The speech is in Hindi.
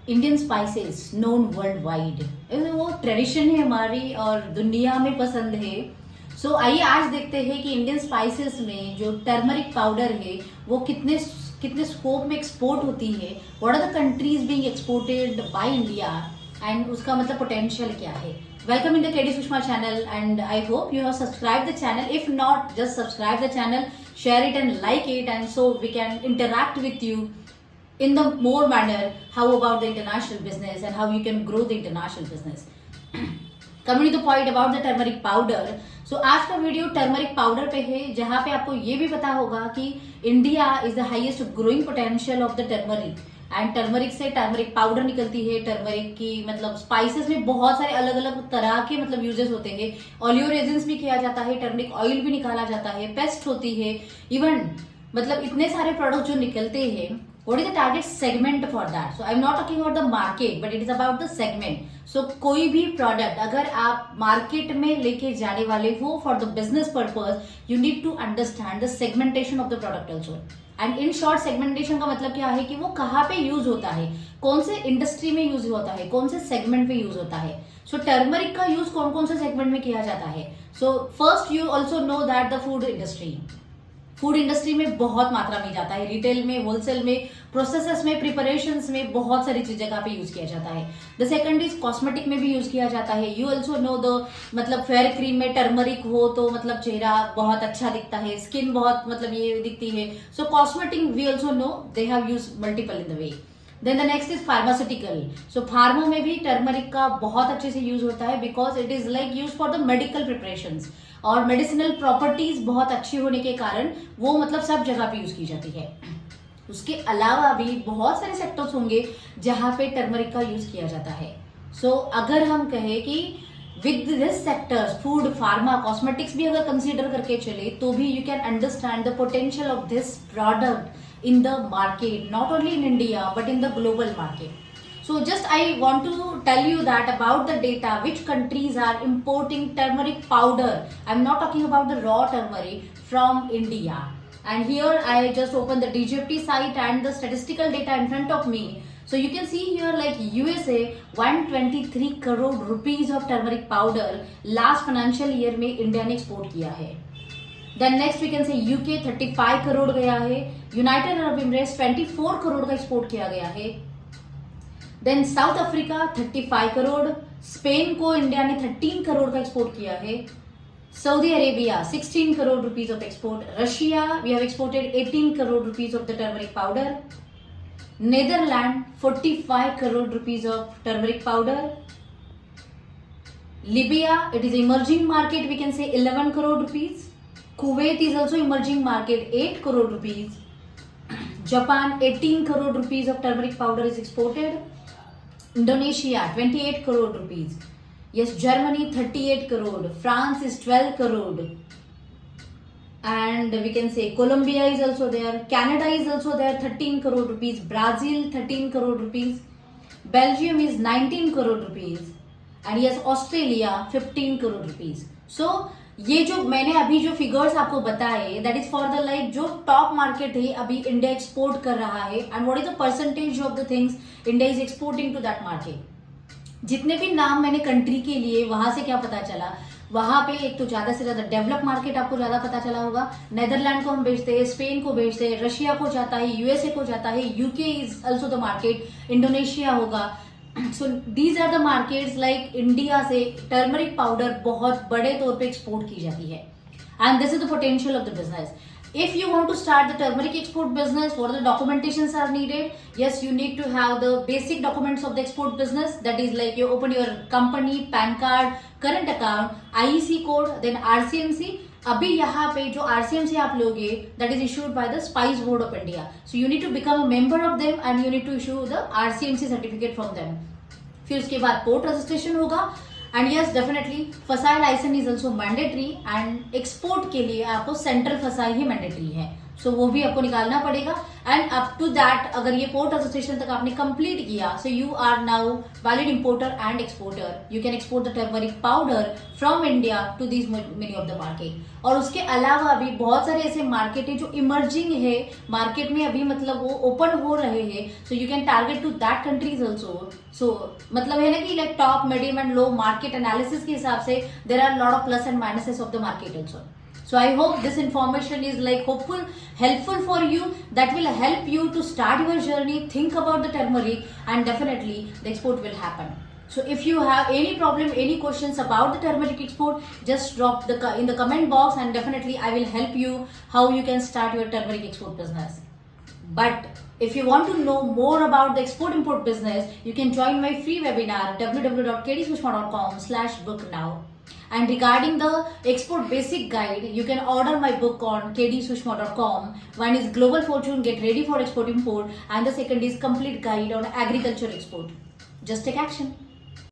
Indian spices known world wide, वो ट्रेडिशन है हमारी और दुनिया में पसंद है। सो आइए आज देखते हैं कि इंडियन स्पाइसेस में जो टर्मरिक पाउडर है वो कितने कितने स्कोप में एक्सपोर्ट होती है, what are the countries being exported by India and उसका मतलब पोटेंशियल क्या है। Welcome in the K D Sushma channel and I hope you have subscribe the channel. If not, just subscribe the channel, share it and like it, and so we can interact with you in the more manner how about the international business and how you can grow the international business. Coming to the point about the turmeric powder, so आज का वीडियो टर्मरिक पाउडर पे है, जहाँ पे आपको ये भी पता होगा कि India is the highest growing potential of the turmeric and turmeric से टर्मरिक पाउडर निकलती है। टर्मरिक की मतलब स्पाइसेस में बहुत सारे अलग अलग तरह के मतलब यूजेस होते हैं। ऑलियो रेजिन्स भी किया जाता है, टर्मरिक ऑयल भी निकाला जाता है, पेस्ट होती है, इवन मतलब इतने सारे प्रोडक्ट जो निकलते हैं। What is the target segment for that? So I am not talking about the market but it is about the segment. So कोई भी प्रोडक्ट अगर आप मार्केट में लेके जाने वाले हो for the business purpose, you need to understand the segmentation of the product also. And in short, segmentation का मतलब क्या है कि वो कहाँ पे यूज होता है, कौन से इंडस्ट्री में यूज होता है, कौन से सेगमेंट में यूज होता है। सो टर्मरिक का यूज कौन कौन से सेगमेंट में किया जाता है? So first you also know that the food industry में बहुत मात्रा में जाता है, रिटेल में, होलसेल में, प्रोसेसेस में, प्रिपरेशंस में बहुत सारी जगह पे यूज किया जाता है। द सेकंड इज कॉस्मेटिक में भी यूज किया जाता है। यू ऑल्सो नो द मतलब फेयर क्रीम में टर्मरिक हो तो मतलब चेहरा बहुत अच्छा दिखता है, स्किन बहुत मतलब ये दिखती है। So cosmetic we also know they have use multiple in the way. Then the next is pharmaceutical. So pharma में भी टर्मरिक का बहुत अच्छे से यूज होता है because it is like use for the medical preparations और मेडिसिनल प्रॉपर्टीज बहुत अच्छी होने के कारण वो मतलब सब जगह पे यूज की जाती है। उसके अलावा भी बहुत सारे सेक्टर्स होंगे जहां पे टर्मरिक का यूज किया जाता है। सो अगर हम कहें कि with this sectors, food, pharma, cosmetics भी अगर कंसीडर करके चले तो भी you can understand the potential of this product in the market, not only in India but in the global market. So just I want to tell you that about the data which countries are importing turmeric powder. I'm not talking about the raw turmeric from India. And here I just opened the DGFT site and the statistical data in front of me. So you can see here like USA 123 crore rupees of turmeric powder last financial year में इंडिया ने एक्सपोर्ट किया है। Then next we can say UK 35 crore गया है, यूनाइटेड अरब एमिरेट्स 24 करोड़ का एक्सपोर्ट किया गया है। Then South Africa 35 crore, Spain को इंडिया ने 13 करोड़ का एक्सपोर्ट किया है। Saudi Arabia 16 crore rupees of export. Russia we have exported 18 crore rupees of the turmeric powder. Netherland 45 crore rupees of turmeric powder. Libya, it is emerging market, we can say 11 crore rupees. Kuwait is also emerging market, 8 crore rupees. Japan 18 crore rupees of turmeric powder is exported. Indonesia 28 crore rupees. Yes, Germany 38 crore. France is 12 crore. And we can say Colombia is also there. Canada is also there, 13 crore rupees. Brazil 13 crore rupees. Belgium is 19 crore rupees. And yes, Australia 15 crore rupees. So ये जो मैंने अभी जो फिगर्स आपको बताए that is for the like जो टॉप मार्केट है अभी इंडिया एक्सपोर्ट कर रहा है and what is the percentage of the things India is exporting to that market. जितने भी नाम मैंने कंट्री के लिए, वहां से क्या पता चला, वहां पे एक तो ज्यादा से ज्यादा डेवलप मार्केट आपको ज्यादा पता चला होगा। नेदरलैंड को हम भेजते हैं, स्पेन को भेजते हैं, रशिया को जाता है, यूएसए को जाता है, UK is also the market, Indonesia होगा। So these are the markets like India से टर्मरिक पाउडर बहुत बड़े तौर पे एक्सपोर्ट की जाती है and this is the potential of the business. If you want to start the turmeric export business, what are the documentations are needed? Yes, you need to have the basic documents of the export business. That is like you open your company, PAN card, current account, IEC code, then RCMC. अभी यहाँ पे जो RCMC आप लोगे that is issued by the Spice Board of India. So you need to become a member of them and you need to issue the RCMC certificate from them. फिर उसके बाद पोर्ट रजिस्ट्रेशन होगा and yes definitely FSSAI licence is also mandatory and export के लिए आपको सेंट्रल फसाई ही मैंडेटरी है। सो वो भी आपको निकालना पड़ेगा। एंड अप टू दैट अगर ये पोर्ट एसोसिएशन तक आपने कंप्लीट किया, so you are now valid importer and exporter. You can export the turmeric powder from India to this many of the market. और उसके अलावा भी बहुत सारे ऐसे मार्केट है जो इमर्जिंग है, मार्केट में अभी मतलब वो ओपन हो रहे हैं। So you can target to that countries also. So मतलब है ना कि like top, medium and low market analysis के हिसाब से there are lot of plus and minuses of the market also. So I hope this information is like helpful for you, that will help you to start your journey, think about the turmeric, and definitely the export will happen. So if you have any problem, any questions about the turmeric export, just drop in the comment box, and definitely I will help you how you can start your turmeric export business. But if you want to know more about the export import business, you can join my free webinar www.kdsushma.com/book now. And regarding the export basic guide, you can order my book on kdsushma.com. One is Global Fortune, Get Ready for Export Import, and the second is Complete Guide on Agriculture Export. Just take action.